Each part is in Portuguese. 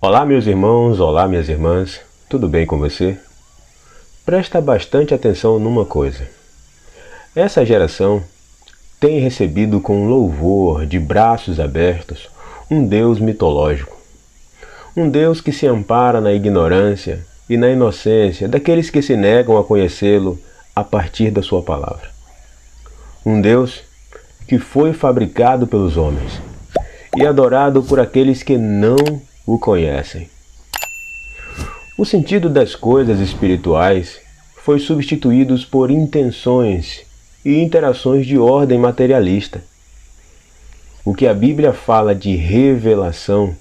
Olá, meus irmãos, olá, minhas irmãs, tudo bem com você? Presta bastante atenção numa coisa. Essa geração tem recebido com louvor, de braços abertos, um Deus mitológico. Um Deus que se ampara na ignorância e na inocência daqueles que se negam a conhecê-lo a partir da sua palavra. Um Deus que foi fabricado pelos homens e adorado por aqueles que não o conhecem. O sentido das coisas espirituais foi substituído por intenções e interações de ordem materialista. O que a Bíblia fala de revelação,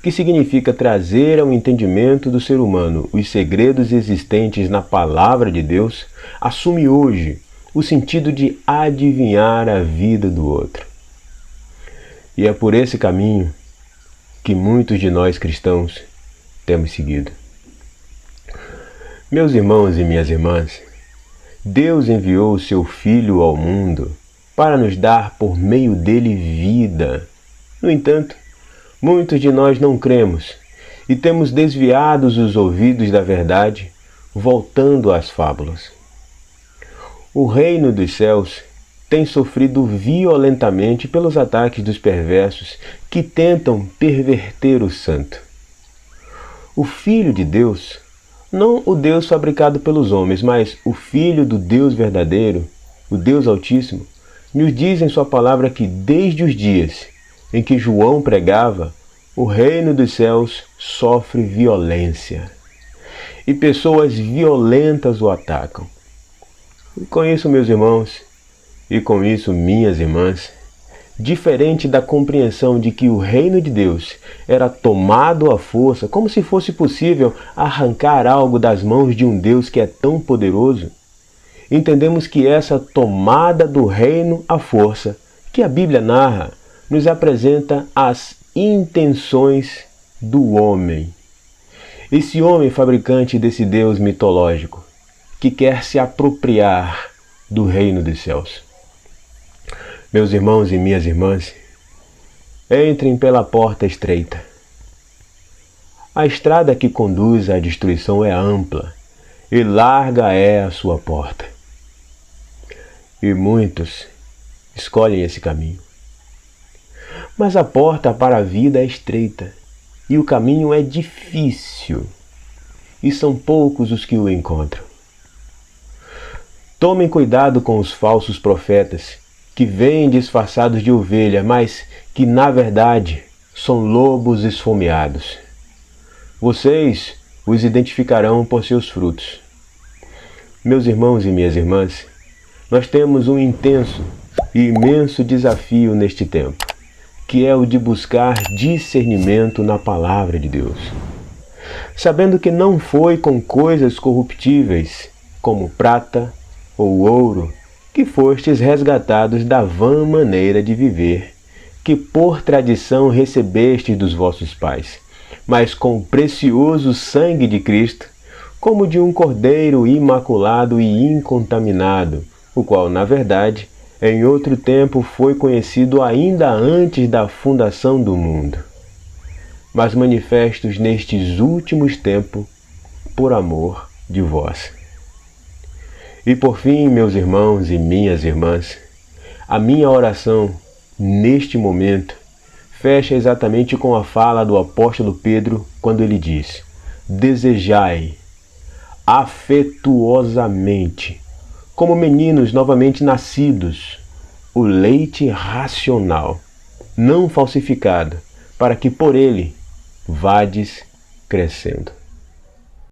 que significa trazer ao entendimento do ser humano os segredos existentes na palavra de Deus, assume hoje o sentido de adivinhar a vida do outro. E é por esse caminho que muitos de nós cristãos temos seguido. Meus irmãos e minhas irmãs, Deus enviou o seu Filho ao mundo para nos dar por meio dele vida. No entanto, muitos de nós não cremos e temos desviados os ouvidos da verdade, voltando às fábulas. O reino dos céus tem sofrido violentamente pelos ataques dos perversos que tentam perverter o santo. O Filho de Deus, não o Deus fabricado pelos homens, mas o Filho do Deus verdadeiro, o Deus Altíssimo, nos diz em sua palavra que desde os dias em que João pregava, o reino dos céus sofre violência e pessoas violentas o atacam. E com isso, meus irmãos, e com isso, minhas irmãs, diferente da compreensão de que o reino de Deus era tomado à força, como se fosse possível arrancar algo das mãos de um Deus que é tão poderoso, entendemos que essa tomada do reino à força, que a Bíblia narra, nos apresenta as intenções do homem. Esse homem fabricante desse Deus mitológico, que quer se apropriar do reino dos céus. Meus irmãos e minhas irmãs, entrem pela porta estreita. A estrada que conduz à destruição é ampla e larga é a sua porta. E muitos escolhem esse caminho. Mas a porta para a vida é estreita e o caminho é difícil, e são poucos os que o encontram. Tomem cuidado com os falsos profetas, que vêm disfarçados de ovelha, mas que na verdade são lobos esfomeados. Vocês os identificarão por seus frutos. Meus irmãos e minhas irmãs, nós temos um intenso e imenso desafio neste tempo, que é o de buscar discernimento na palavra de Deus. Sabendo que não foi com coisas corruptíveis, como prata ou ouro, que fostes resgatados da vã maneira de viver, que por tradição recebestes dos vossos pais, mas com o precioso sangue de Cristo, como de um cordeiro imaculado e incontaminado, o qual, na verdade, em outro tempo foi conhecido ainda antes da fundação do mundo, mas manifestos nestes últimos tempos por amor de vós. E por fim, meus irmãos e minhas irmãs, a minha oração, neste momento, fecha exatamente com a fala do apóstolo Pedro, quando ele diz: desejai afetuosamente, como meninos novamente nascidos, o leite racional, não falsificado, para que por ele vades crescendo.